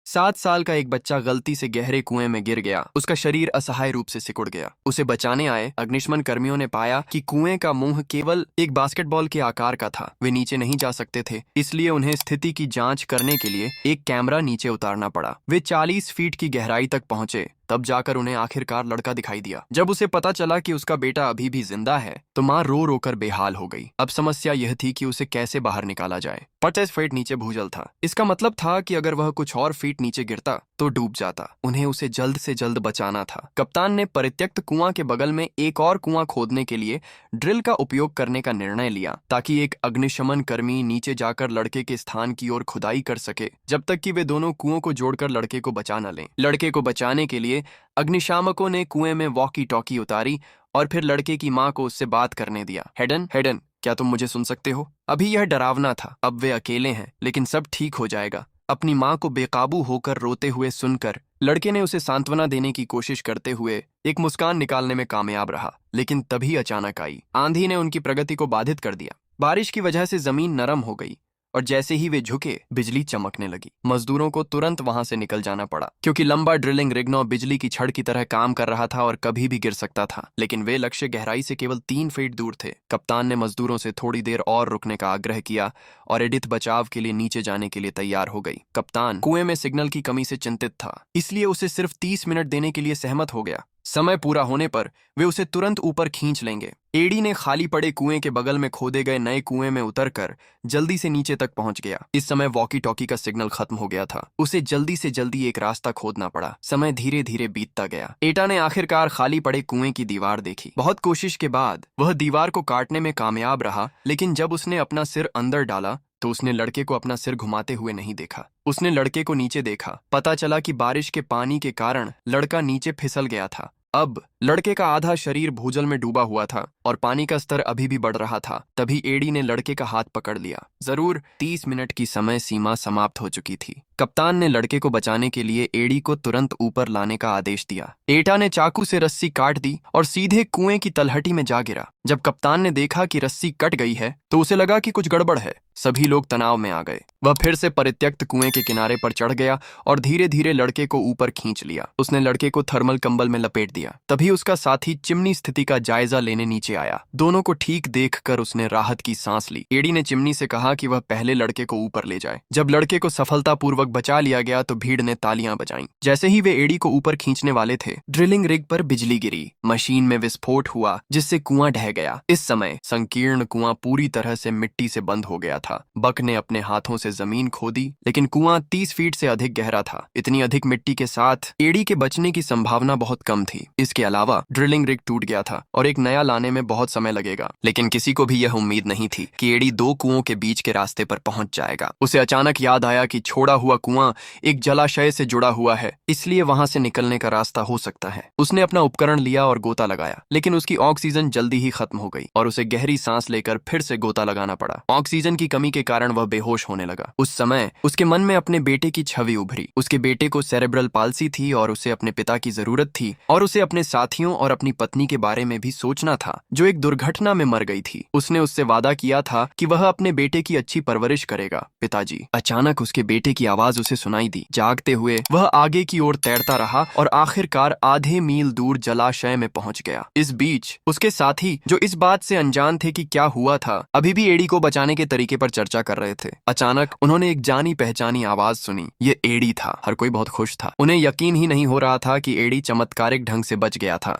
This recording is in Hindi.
7 साल का एक बच्चा गलती से गहरे कुएं में गिर गया। उसका शरीर असहाय रूप से सिकुड़ गया। उसे बचाने आए अग्निशमन कर्मियों ने पाया कि कुएं का मुंह केवल एक बास्केटबॉल के आकार का था। वे नीचे नहीं जा सकते थे, इसलिए उन्हें स्थिति की जांच करने के लिए एक कैमरा नीचे उतारना पड़ा। वे 40 फीट की गहराई तक पहुंचे, तब जाकर उन्हें आखिरकार लड़का दिखाई दिया। जब उसे पता चला कि उसका बेटा अभी भी जिंदा है तो माँ रो रो कर बेहाल हो गई। अब समस्या यह थी कि उसे कैसे बाहर निकाला जाए। 50 फीट नीचे भूजल था। इसका मतलब था कि अगर वह कुछ और फीट नीचे गिरता तो डूब जाता। उन्हें उसे जल्द से जल्द बचाना था। कप्तान ने परित्यक्त कुआं के बगल में एक और कुआं खोदने के लिए ड्रिल का उपयोग करने का निर्णय लिया, ताकि एक अग्निशमन कर्मी नीचे जाकर लड़के के स्थान की ओर खुदाई कर सके, जब तक कि वे दोनों कुओं को जोड़कर लड़के को बचा न लें। लड़के को बचाने के लिए अग्निशामकों ने कुएं में वॉकी टॉकी उतारी और फिर लड़के की मां को उससे बात करने दिया। हेडन, हेडन, क्या तुम मुझे सुन सकते हो? अभी यह डरावना था। अब वे अकेले हैं, लेकिन सब ठीक हो जाएगा। अपनी मां को बेकाबू होकर रोते हुए सुनकर लड़के ने उसे सांत्वना देने की कोशिश करते हुए एक मुस्कान निकालने में कामयाब रहा। लेकिन तभी अचानक आई आंधी ने उनकी प्रगति को बाधित कर दिया। बारिश की वजह से जमीन नरम हो गई और जैसे ही वे झुके बिजली चमकने लगी। मजदूरों को तुरंत वहां से निकल जाना पड़ा, क्योंकि लंबा ड्रिलिंग रिग नौ बिजली की छड़ की तरह काम कर रहा था और कभी भी गिर सकता था। लेकिन वे लक्ष्य गहराई से केवल 3 फीट दूर थे। कप्तान ने मजदूरों से थोड़ी देर और रुकने का आग्रह किया और एडिथ बचाव के लिए नीचे जाने के लिए तैयार हो गई। कप्तान कुएं में सिग्नल की कमी से चिंतित था, इसलिए उसे सिर्फ 30 मिनट देने के लिए सहमत हो गया। समय पूरा होने पर वे उसे तुरंत ऊपर खींच लेंगे। एडी ने खाली पड़े कुएं के बगल में खोदे गए नए कुएं में उतरकर जल्दी से नीचे तक पहुंच गया। इस समय वॉकी टॉकी का सिग्नल खत्म हो गया था। उसे जल्दी से जल्दी एक रास्ता खोदना पड़ा। समय धीरे धीरे बीतता गया। एटा ने आखिरकार खाली पड़े कुएं की दीवार देखी। बहुत कोशिश के बाद वह दीवार को काटने में कामयाब रहा, लेकिन जब उसने अपना सिर अंदर डाला तो उसने लड़के को अपना सिर घुमाते हुए नहीं देखा। उसने लड़के को नीचे देखा। पता चला कि बारिश के पानी के कारण लड़का नीचे फिसल गया था। अब लड़के का आधा शरीर भूजल में डूबा हुआ था और पानी का स्तर अभी भी बढ़ रहा था। तभी एडी ने लड़के का हाथ पकड़ लिया। जरूर 30 मिनट की समय सीमा समाप्त हो चुकी थी। कप्तान ने लड़के को बचाने के लिए एडी को तुरंत ऊपर लाने का आदेश दिया। एटा ने चाकू से रस्सी काट दी और सीधे कुएं की तलहटी में जा गिरा। जब कप्तान ने देखा कि रस्सी कट गई है तो उसे लगा कि कुछ गड़बड़ है। सभी लोग तनाव में आ गए। वह फिर से परित्यक्त कुएं के किनारे पर चढ़ गया और धीरे धीरे लड़के को ऊपर खींच लिया। उसने लड़के को थर्मल कंबल में लपेट दिया। तभी उसका साथी चिमनी स्थिति का जायजा लेने नीचे आया। दोनों को ठीक देखकर उसने राहत की सांस ली। एडी ने चिमनी से कहा कि वह पहले लड़के को ऊपर ले जाए। जब लड़के को सफलतापूर्वक बचा लिया गया तो भीड़ ने तालियां बजाईं। जैसे ही वे एडी को ऊपर खींचने वाले थे, ड्रिलिंग रिग पर बिजली गिरी। मशीन में विस्फोट हुआ, जिससे कुआं ढह गया। इस समय संकीर्ण कुआं पूरी तरह से मिट्टी से बंद हो गया था। बक ने अपने हाथों से जमीन खोदी, लेकिन कुआं 30 फीट से अधिक गहरा था। इतनी अधिक मिट्टी के साथ एडी के बचने की संभावना बहुत कम थी। इसके अलावा ड्रिलिंग रिग टूट गया था और एक नया लाने में बहुत समय लगेगा। लेकिन किसी को भी यह उम्मीद नहीं थी कि एडी 2 कुओं के बीच के रास्ते पर पहुंच जाएगा। उसे अचानक याद आया कि छोड़ा हुआ कुआं एक जलाशय से जुड़ा हुआ है, इसलिए वहां से निकलने का रास्ता हो सकता है। उसने अपना उपकरण लिया और गोता लगाया, लेकिन उसकी ऑक्सीजन जल्दी ही खत्म हो गई और उसे गहरी सांस लेकर फिर से गोता लगाना पड़ा। ऑक्सीजन की कमी के कारण वह बेहोश होने लगा। उस समय उसके मन में अपने बेटे की छवि उभरी। उसके बेटे को सेरेब्रल पाल्सी थी और उसे अपने पिता की जरूरत थी, और उसे अपने साथियों और अपनी पत्नी के बारे में भी सोचना था, जो एक दुर्घटना में मर गई थी। उसने उससे वादा किया था कि वह अपने बेटे की अच्छी परवरिश करेगा। पिताजी। अचानक उसके बेटे की आवाज उसे सुनाई दी। जागते हुए वह आगे की ओर तैरता रहा और आखिरकार आधे मील दूर जलाशय में पहुंच गया। इस बीच उसके साथी, जो इस बात से अनजान थे कि क्या हुआ था, अभी भी एडी को बचाने के तरीके पर चर्चा कर रहे थे। अचानक उन्होंने एक जानी पहचानी आवाज सुनी। ये एडी था। हर कोई बहुत खुश था। उन्हें यकीन ही नहीं हो रहा था कि एडी चमत्कारिक ढंग से बच गया था।